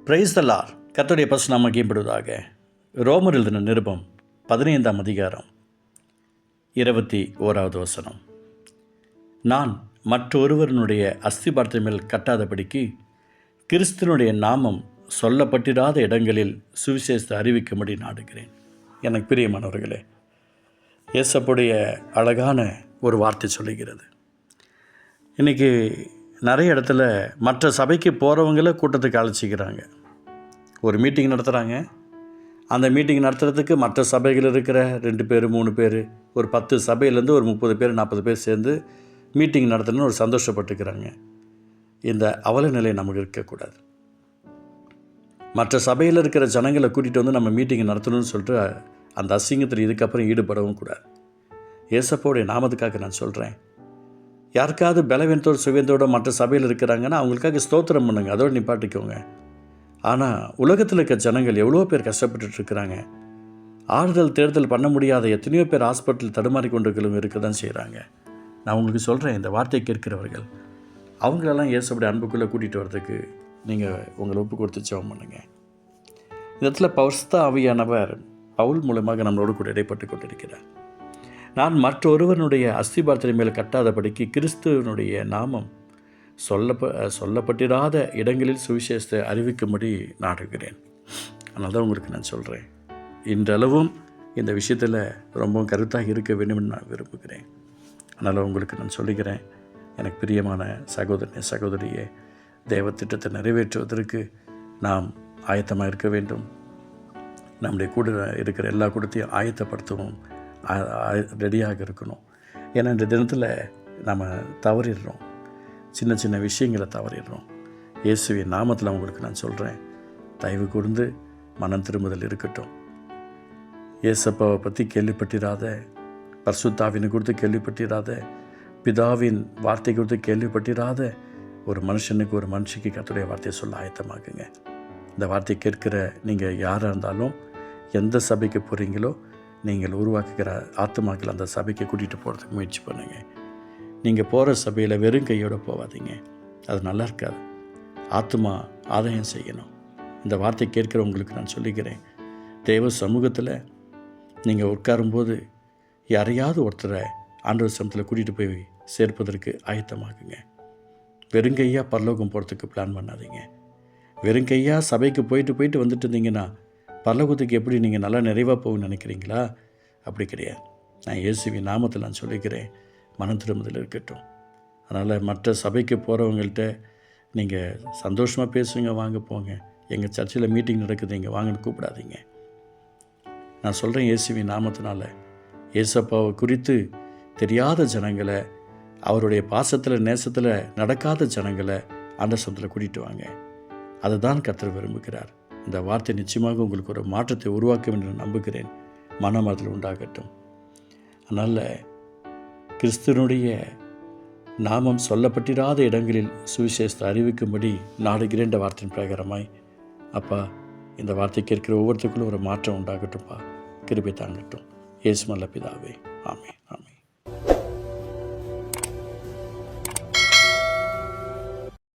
Praise the Lord. கர்த்தருடைய பரிசுத்த நாமம் மகிமைப்படுவதாக. ரோமர் எழுதின நிருபம் 15ஆம் அதிகாரம் 21வது வசனம். நான் மற்றொருவனுடைய அஸ்திபாரத்தின் மேல் கட்டாதபடிக்கு கிறிஸ்துவனுடைய நாமம் சொல்லப்பட்டிராத இடங்களில் சுவிசேஷத்தை அறிவிக்கும்படி நாடுகிறேன். எனக்கு பிரியமானவர்களே, இயேசுவுடைய அழகான ஒரு வார்த்தை சொல்லுகிறது. இன்றைக்கி நிறைய இடத்துல மற்ற சபைக்கு போகிறவங்கள கூட்டத்துக்கு அழைச்சிக்கிறாங்க. ஒரு மீட்டிங் நடத்துகிறாங்க. அந்த மீட்டிங் நடத்துகிறதுக்கு மற்ற சபைகள் இருக்கிற 2 பேர் 3 பேர், ஒரு 10 சபையிலேருந்து ஒரு 30 பேர் 40 பேர் சேர்ந்து மீட்டிங் நடத்தணும்னு ஒரு சந்தோஷப்பட்டுக்கிறாங்க. இந்த அவல நிலை நமக்கு இருக்கக்கூடாது. மற்ற சபையில் இருக்கிற ஜனங்களை கூட்டிகிட்டு வந்து நம்ம மீட்டிங் நடத்தணும்னு சொல்லிட்டு அந்த அசிங்கத்தில் இதுக்கப்புறம் ஈடுபடவும் கூடாது. இயேசுவோடைய நாமத்துக்காக நான் சொல்கிறேன். யாருக்காவது பலவீனத்தோடு சுவேந்தோடு மற்ற சபையில் இருக்கிறாங்கன்னா அவங்களுக்காக ஸ்தோத்திரம் பண்ணுங்க, அதோடு நிப்பாட்டிக்கோங்க. ஆனால் உலகத்தில் இருக்க ஜனங்கள் எவ்வளோ பேர் கஷ்டப்பட்டுருக்கிறாங்க. ஆறுதல் தேர்தல் பண்ண முடியாத எத்தனையோ பேர் ஹாஸ்பிட்டல் தடுமாறி கொண்டிருக்கிறவங்க இருக்க தான் செய்கிறாங்க. நான் உங்களுக்கு சொல்கிறேன், இந்த வார்த்தையை கேட்கிறவர்கள் அவங்களெல்லாம் இயேசுவுடைய அன்புக்குள்ளே கூட்டிகிட்டு வரதுக்கு நீங்கள் உங்களை ஒப்பு கொடுத்து ஜெபம் பண்ணுங்க. இந்த இடத்துல பரிசுத்த ஆவியானவர் பவுல் மூலமாக நம்மளோடு கூட இடைப்பட்டு கொண்டிருக்கிறார். நான் மற்றொருவனுடைய அஸ்திபாரத்தின் மேல் கட்டாதபடிக்கு கிறிஸ்துவனுடைய நாமம் சொல்லப்பட்டிராத இடங்களில் சுவிசேஷத்தை அறிவிக்கும்படி நாடுகிறேன். அதனால தான் உங்களுக்கு நான் சொல்கிறேன், இன்றளவும் இந்த விஷயத்தில் ரொம்பவும் கருத்தாக இருக்க வேண்டும் என்று நான் விரும்புகிறேன். அதனால் உங்களுக்கு நான் சொல்லுகிறேன், எனக்கு பிரியமான சகோதரனே சகோதரியே, தேவ திட்டத்தை நிறைவேற்றுவதற்கு நாம் ஆயத்தமாக இருக்க வேண்டும். நம்முடைய கூட இருக்கிற எல்லா கூட்டத்தையும் ஆயத்தப்படுத்தவும் ரெடியாக இருக்கணும். ஏன்னா இந்த தினத்தில் நம்ம தவறிடுறோம், சின்ன சின்ன விஷயங்களை தவறிடுறோம். இயேசுவின் நாமத்தில் அவங்களுக்கு நான் சொல்கிறேன், தயவு கூர்ந்து மனம் திரும்புதல் இருக்கட்டும். இயேசப்பாவை பற்றி கேள்விப்பட்டிராத, பரிசுத்தாவினை குறித்து கேள்விப்பட்டிராத, பிதாவின் வார்த்தை குறித்து கேள்விப்பட்டிராத ஒரு மனுஷனுக்கு ஒரு மனுஷிக்கு கர்த்தருடைய வார்த்தையை சொல்ல ஆயத்தமாக்குங்க. இந்த வார்த்தையை கேட்கிற நீங்கள் யாராக இருந்தாலும் எந்த சபைக்கு போகிறீங்களோ நீங்கள் உருவாக்குகிற ஆத்துமாக்கள் அந்த சபைக்கு கூட்டிகிட்டு போகிறதுக்கு முயற்சி பண்ணுங்கள். நீங்கள் போகிற சபையில் வெறும் கையோடு போகாதீங்க, அது நல்லா இருக்காது. ஆத்துமா ஆதாயம் செய்யணும். இந்த வார்த்தை கேட்குறவங்களுக்கு நான் சொல்லிக்கிறேன், தேவ சமூகத்தில் நீங்கள் உட்காரும்போது யாரையாவது ஒருத்தரை ஆண்டவர் சமூகத்தில் கூட்டிகிட்டு போய் சேர்ப்பதற்கு ஆயத்தமாக்குங்க. வெறுங்கையாக பரலோகம் போகிறதுக்கு பிளான் பண்ணாதீங்க. வெறுங்கையாக சபைக்கு போயிட்டு வந்துட்டு இருந்தீங்கன்னா பரலோகத்துக்கு எப்படி நீங்கள் நல்லா நிறைவாக போகணும்னு நினைக்கிறீங்களா? அப்படி கிடையாது. நான் இயேசுவின் நாமத்தில் நான் சொல்லிக்கிறேன், மனம் திரும்புதல் இருக்கட்டும். அதனால் மற்ற சபைக்கு போகிறவங்கள்ட்ட நீங்கள் சந்தோஷமாக பேசுங்க, வாங்க போங்க, எங்கள் சர்ச்சில் மீட்டிங் நடக்குது இங்கே வாங்கன்னு கூப்பிடாதீங்க. நான் சொல்கிறேன், இயேசுவின் நாமத்தினால இயேசப்பாவை குறித்து தெரியாத ஜனங்களை, அவருடைய பாசத்தில் நேசத்தில் நடக்காத ஜனங்களை ஆண்டவரத்தில் கூட்டிகிட்டு வாங்க. அதை தான் கர்த்தர் விரும்புகிறார். இந்த வார்த்தை நிச்சயமாக உங்களுக்கு ஒரு மாற்றத்தை உருவாக்கும் என்று நம்புகிறேன். மனமாற்றல் உண்டாகட்டும். அதனால் கிறிஸ்துவனுடைய நாமம் சொல்லப்பட்டிராத இடங்களில் சுவிசேஷத்தை அறிவிக்கும்படி நாடுகிறேன் என்ற வார்த்தையின் பிரகாரமாய் அப்பா, இந்த வார்த்தை கேட்கிற ஒவ்வொருத்தருக்குள்ளும் ஒரு மாற்றம் உண்டாகட்டும்ப்பா. கிருபை தாங்கட்டும். இயேசு நல்ல பிதாவே. ஆமென். ஆமென்.